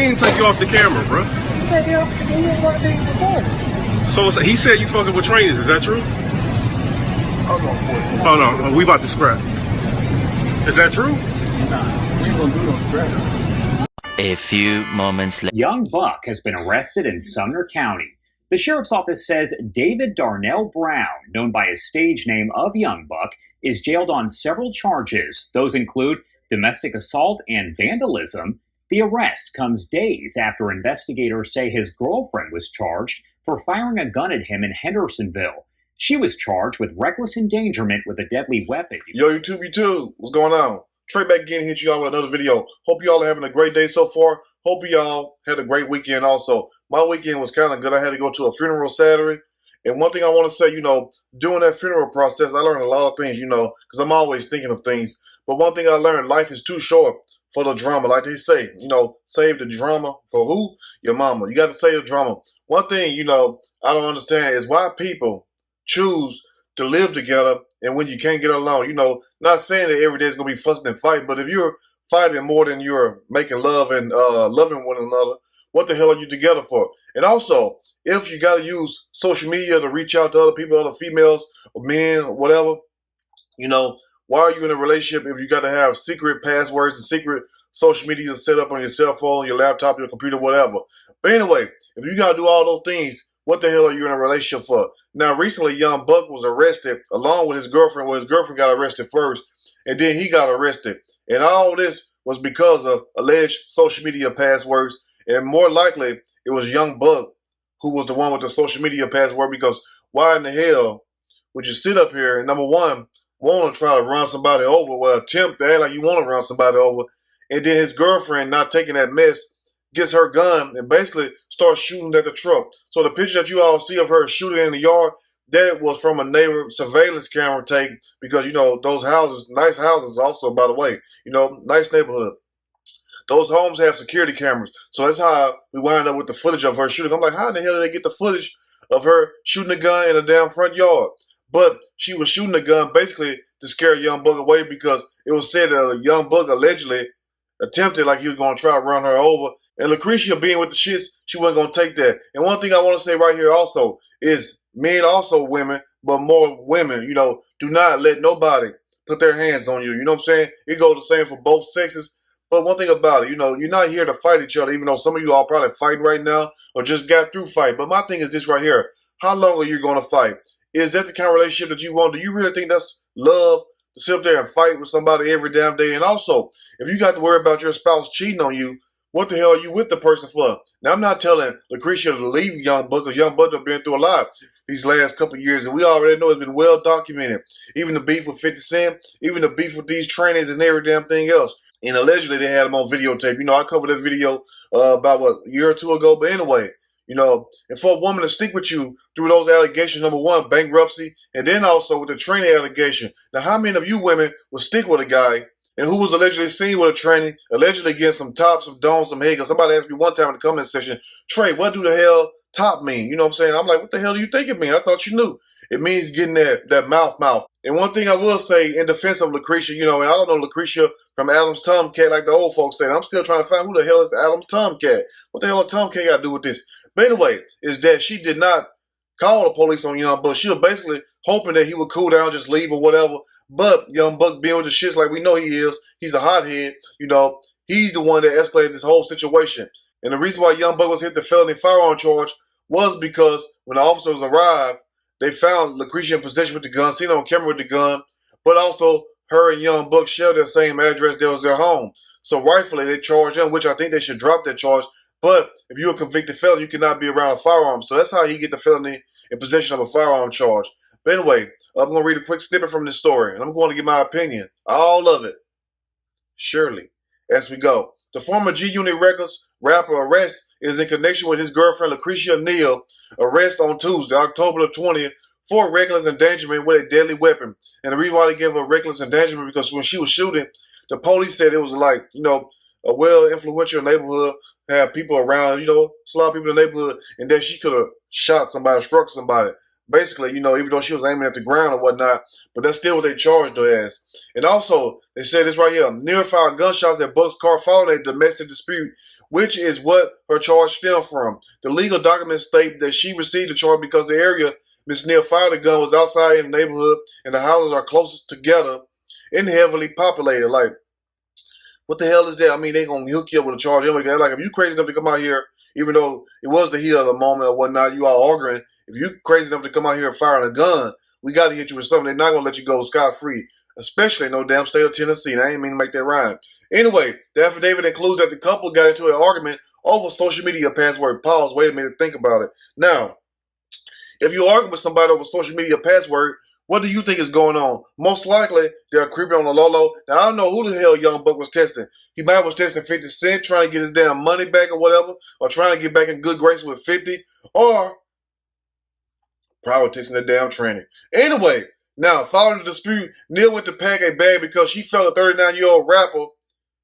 didn't take you off the camera, bro. He said he didn't want to be recorded. So he said you fucking with trainers. Is that true? Oh no, we about to scrap. Is that true? Nah, we ain't gonna do no scrap. A few moments later. Young buck has been arrested in Sumner County. The sheriff's office says David Darnell Brown, known by his stage name of Young Buck, is jailed on several charges. Those include domestic assault and vandalism. The arrest comes days after investigators say his girlfriend was charged for firing a gun at him in Hendersonville. She was charged with reckless endangerment with a deadly weapon. Yo, YouTube, what's going on? Trey back again, hit you all with another video. Hope y'all are having a great day so far. Hope y'all had a great weekend also. My weekend was kind of good. I had to go to a funeral Saturday. And one thing I want to say, during that funeral process, I learned a lot of things, because I'm always thinking of things. But one thing I learned, life is too short for the drama. Like they say, save the drama for who? Your mama. You got to save the drama. One thing, I don't understand is why people choose to live together and when you can't get along. Not saying that every day is going to be fussing and fighting, but if you're fighting more than you're making love and loving one another, what the hell are you together for? And also, if you got to use social media to reach out to other people, other females, or men, or whatever, why are you in a relationship if you got to have secret passwords and secret social media set up on your cell phone, your laptop, your computer, whatever? But anyway, if you got to do all those things, what the hell are you in a relationship for? Now, recently, Young Buck was arrested along with his girlfriend. Well, his girlfriend got arrested first, and then he got arrested. And all this was because of alleged social media passwords. And more likely, it was Young Buck who was the one with the social media password, because why in the hell would you sit up here and, number one, want to try to run somebody over, well, attempt to act like you want to run somebody over, and then his girlfriend, not taking that mess, gets her gun and basically starts shooting at the truck. So the picture that you all see of her shooting in the yard, that was from a neighbor surveillance camera take, because, those houses, nice houses also, by the way, nice neighborhood. Those homes have security cameras. So that's how we wind up with the footage of her shooting. I'm like, how in the hell did they get the footage of her shooting a gun in a damn front yard? But she was shooting a gun basically to scare Young Buck away, because it was said that Young Buck allegedly attempted like he was going to try to run her over. And Lucretia, being with the shits, she wasn't going to take that. And one thing I want to say right here also is men, also women, but more women, do not let nobody put their hands on you. You know what I'm saying? It goes the same for both sexes. But one thing about it, you're not here to fight each other, even though some of you all probably fighting right now or just got through fight. But my thing is this right here. How long are you going to fight? Is that the kind of relationship that you want? Do you really think that's love, to sit up there and fight with somebody every damn day? And also, if you got to worry about your spouse cheating on you, what the hell are you with the person for? Now, I'm not telling Lucretia to leave Young Buck, because Young Buck has been through a lot these last couple of years, and we already know it's been well documented. Even the beef with 50 Cent, even the beef with these trainers and every damn thing else. And allegedly, they had him on videotape. I covered that video about, a year or two ago. But anyway, and for a woman to stick with you through those allegations, number one, bankruptcy, and then also with the trainee allegation. Now, how many of you women would stick with a guy and who was allegedly seen with a trainee, allegedly getting some top, some dome, some head? Because somebody asked me one time in the comment section, Trey, what do the hell top mean? You know what I'm saying? I'm like, what the hell do you think it means? I thought you knew. It means getting that mouth. And one thing I will say in defense of Lucretia, and I don't know Lucretia from Adam's Tomcat like the old folks said. I'm still trying to find who the hell is Adam's Tomcat. What the hell a Tomcat got to do with this? But anyway, is that she did not call the police on Young Buck. She was basically hoping that he would cool down, just leave or whatever. But Young Buck being with the shits like we know he is, he's a hothead, he's the one that escalated this whole situation. And the reason why Young Buck was hit the felony firearm charge was because when the officers arrived, they found Lucretia in possession with the gun, seen her on camera with the gun, but also her and Young Buck share the same address. That was their home. So rightfully, they charged them, which I think they should drop that charge. But if you're a convicted felon, you cannot be around a firearm. So that's how he get the felony in possession of a firearm charge. But anyway, I'm going to read a quick snippet from this story, and I'm going to give my opinion. All of it. Surely, as we go. The former G-Unit Records rapper arrest is in connection with his girlfriend Lucretia Neal, arrest on Tuesday, October the 20th, for reckless endangerment with a deadly weapon. And the reason why they gave her reckless endangerment, because when she was shooting, the police said it was like, a well-influential neighborhood, had people around, it's a lot of people in the neighborhood, and that she could have shot somebody, struck somebody. Basically, even though she was aiming at the ground or whatnot, but that's still what they charged her as. And also, they said this right here: Neal fired gunshots at Buck's car following a domestic dispute, which is what her charge stemmed from. The legal documents state that she received the charge because the area Miss Neal fired the gun was outside in the neighborhood, and the houses are closest together and heavily populated. Like, what the hell is that? I mean, they gonna hook you up with a charge anyway. Like, if you crazy enough to come out here, even though it was the heat of the moment or whatnot, you all arguing. If you crazy enough to come out here and firing a gun, we got to hit you with something. They're not gonna let you go scot-free, especially in no damn state of Tennessee. And I ain't mean to make that rhyme. Anyway, the affidavit includes that the couple got into an argument over social media password. Pause. Wait a minute. Think about it. Now, if you argue with somebody over social media password, what do you think is going on? Most likely, they're creeping on the low. Now, I don't know who the hell Young Buck was testing. He might was testing 50 Cent, trying to get his damn money back or whatever, or trying to get back in good graces with 50, or probably testing that damn tranny. Anyway, now, following the dispute, Neal went to pack a bag because she felt a 39-year-old rapper.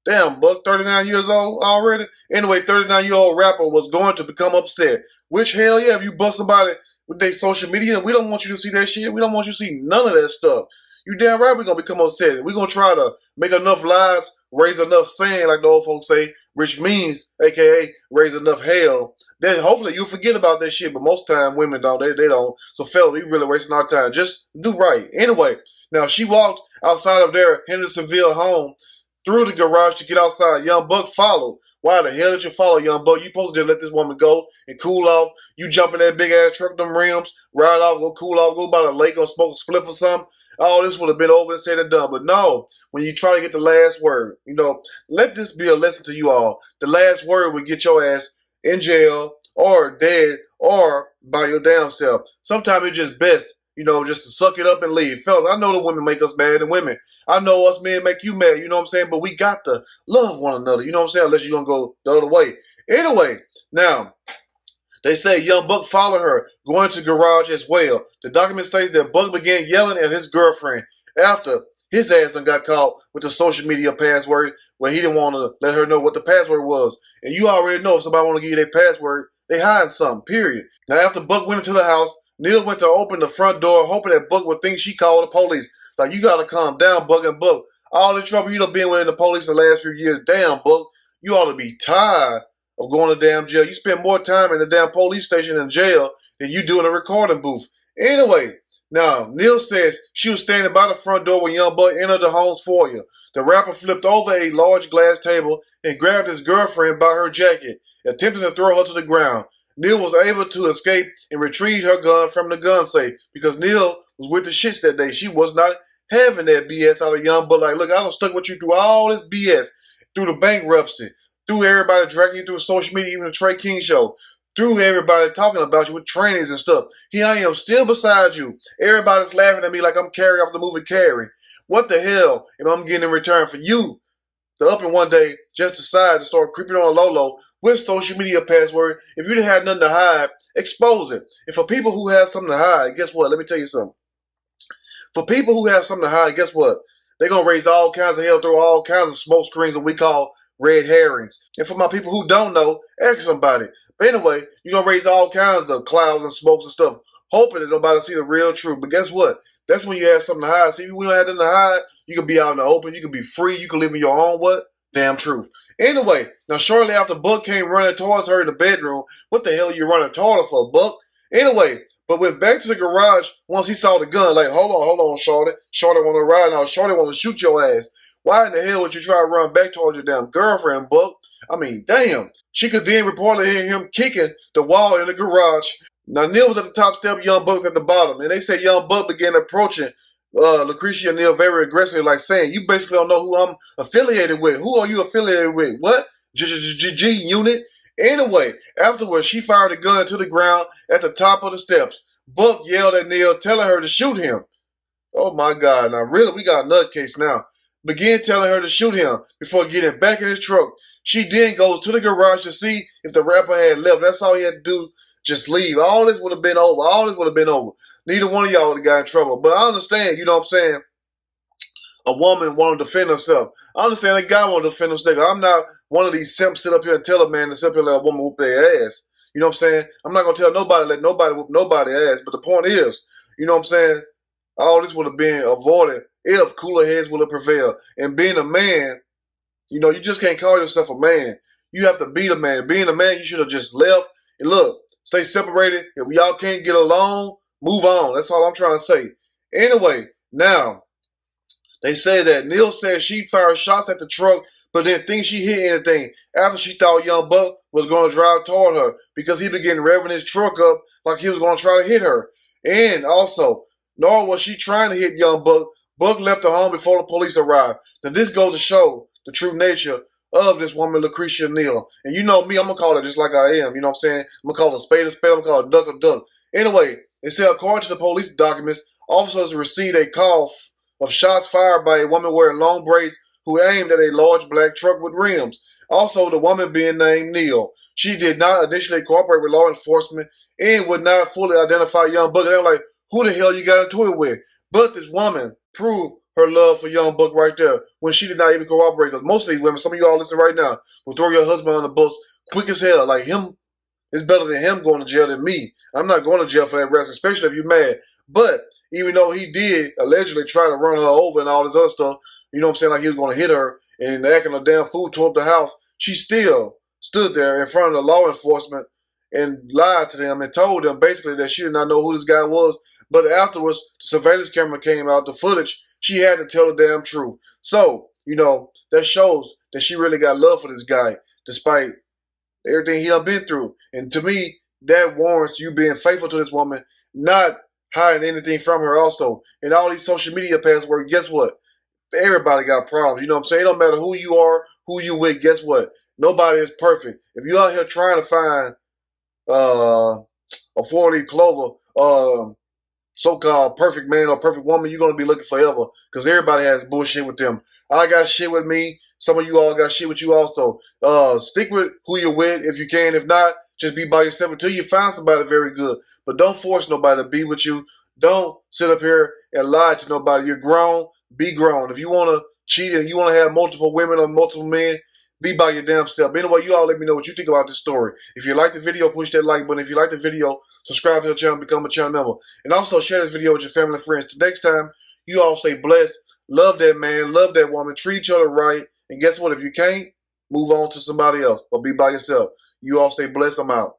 Damn, Buck, 39 years old already? Anyway, 39-year-old rapper was going to become upset. Which, hell yeah, if you bust somebody with their social media, we don't want you to see that shit. We don't want you to see none of that stuff. You damn right we're going to become upset. We're going to try to make enough lies, raise enough sand, like the old folks say, which means, a.k.a. raise enough hell. Then hopefully you'll forget about that shit, but most time women don't. They don't. So, fellas, we really wasting our time. Just do right. Anyway, now she walked outside of their Hendersonville home through the garage to get outside. Young Buck followed. Why the hell did you follow, Young Buck? You supposed to just let this woman go and cool off. You jump in that big ass truck, them rims, ride off, go cool off, go by the lake or smoke a spliff or something. All this would have been over and said and done. But no, when you try to get the last word, let this be a lesson to you all. The last word would get your ass in jail or dead or by your damn self. Sometimes it's just best, just to suck it up and leave. Fellas, I know the women make us mad, and women, I know us men make you mad, you know what I'm saying? But we got to love one another, you know what I'm saying? Unless you're going to go the other way. Anyway, now, they say Young Buck followed her, going to the garage as well. The document states that Buck began yelling at his girlfriend after his ass done got caught with the social media password where he didn't want to let her know what the password was. And you already know if somebody want to give you their password, they hiding something, period. Now, after Buck went into the house, Neal went to open the front door, hoping that Buck would think she called the police. Like, you got to calm down, Buck. And Buck, all the trouble you done been with the police in the last few years, damn, Buck, you ought to be tired of going to damn jail. You spend more time in the damn police station in jail than you do in a recording booth. Anyway, now, Neal says she was standing by the front door when Young Buck entered the home's foyer. The rapper flipped over a large glass table and grabbed his girlfriend by her jacket, attempting to throw her to the ground. Neal was able to escape and retrieve her gun from the gun safe because Neal was with the shits that day. She was not having that BS out of Young Buck. Like, look, I done stuck with you through all this BS, through the bankruptcy, through everybody dragging you through social media, even the Trey King show, through everybody talking about you with trainings and stuff. Here I am, still beside you. Everybody's laughing at me like I'm Carrie off the movie Carrie. What the hell am I getting in return for you to up and one day just decide to start creeping on a low with social media password? If you didn't have nothing to hide, expose it. And for people who have something to hide, guess what? Let me tell you something. For people who have something to hide, guess what? They're going to raise all kinds of hell through all kinds of smoke screens that we call red herrings. And for my people who don't know, ask somebody. But anyway, you're going to raise all kinds of clouds and smokes and stuff, hoping that nobody see the real truth. But guess what? That's when you have something to hide. See, if we don't have nothing to hide, you can be out in the open. You can be free. You can live in your own what? Damn truth. Anyway, now shortly after Buck came running towards her in the bedroom, what the hell are you running toward her for, Buck? Anyway, but went back to the garage once he saw the gun. Like, hold on, Shorty. Shorty want to ride now. Shorty want to shoot your ass. Why in the hell would you try to run back towards your damn girlfriend, Buck? I mean, damn. She could then reportedly hear him kicking the wall in the garage. Now, Neal was at the top step, Young Buck's at the bottom. And they say Young Buck began approaching Lucretia Neal very aggressively, like saying, you basically don't know who I'm affiliated with. Who are you affiliated with? What? G unit? Anyway, afterwards, she fired a gun to the ground at the top of the steps. Buck yelled at Neal, telling her to shoot him. Oh, my God. Now, really, we got a nutcase now. Began telling her to shoot him before getting back in his truck. She then goes to the garage to see if the rapper had left. That's all he had to do. Just leave. All this would have been over. All this would have been over. Neither one of y'all would have got in trouble. But I understand, you know what I'm saying? A woman want to defend herself. I understand a guy want to defend himself. I'm not one of these simps sit up here and tell a man to sit up here and let a woman whoop their ass. You know what I'm saying? I'm not gonna tell nobody, let nobody whoop nobody ass. But the point is, you know what I'm saying? All this would have been avoided if cooler heads would have prevailed. And being a man, you know, you just can't call yourself a man. You have to be the man. Being a man, you should have just left. And look, stay separated. If y'all can't get along, move on. That's all I'm trying to say. Anyway, now, they say that Neil said she fired shots at the truck, but didn't think she hit anything after she thought Young Buck was going to drive toward her because he began revving his truck up like he was going to try to hit her. And also, nor was she trying to hit Young Buck. Buck left her home before the police arrived. Now, this goes to show the true nature of this woman, Lucretia Neal. And you know me, I'm going to call her just like I am. You know what I'm saying? I'm going to call her a spade, I'm going to call her duck a duck. Anyway, it said according to the police documents, officers received a call of shots fired by a woman wearing long braids who aimed at a large black truck with rims. Also, the woman being named Neal. She did not initially cooperate with law enforcement and would not fully identify Young Buck. And they were like, who the hell you got into it with? But this woman proved her love for Young Buck right there when she did not even cooperate. Because most of these women, some of you all listen right now, will throw your husband on the bus quick as hell. Like him, it's better than him going to jail than me. I'm not going to jail for that arrest, especially if you're mad. But even though he did allegedly try to run her over and all this other stuff, you know what I'm saying, like he was going to hit her and acting a damn fool, tore up the house, she still stood there in front of the law enforcement and lied to them and told them basically that she did not know who this guy was. But afterwards, the surveillance camera came out, the footage, she had to tell the damn truth. So, you know, that shows that she really got love for this guy, despite everything he done been through. And to me, that warrants you being faithful to this woman, not hiding anything from her also. And all these social media passwords, guess what? Everybody got problems. You know what I'm saying? It don't matter who you are, who you with, guess what? Nobody is perfect. If you're out here trying to find a 4-leaf clover, so-called perfect man or perfect woman, you're going to be looking forever because everybody has bullshit with them. I got shit with me. Some of you all got shit with you also. Stick with who you're with if you can. If not, just be by yourself until you find somebody very good. But don't force nobody to be with you. Don't sit up here and lie to nobody. You're grown. Be grown. If you want to cheat and you want to have multiple women or multiple men, be by your damn self. But anyway, you all let me know what you think about this story. If you like the video, push that like button. If you like the video, subscribe to the channel, become a channel member. And also share this video with your family and friends. Till next time, you all stay blessed. Love that man. Love that woman. Treat each other right. And guess what? If you can't, move on to somebody else or be by yourself. You all stay blessed. I'm out.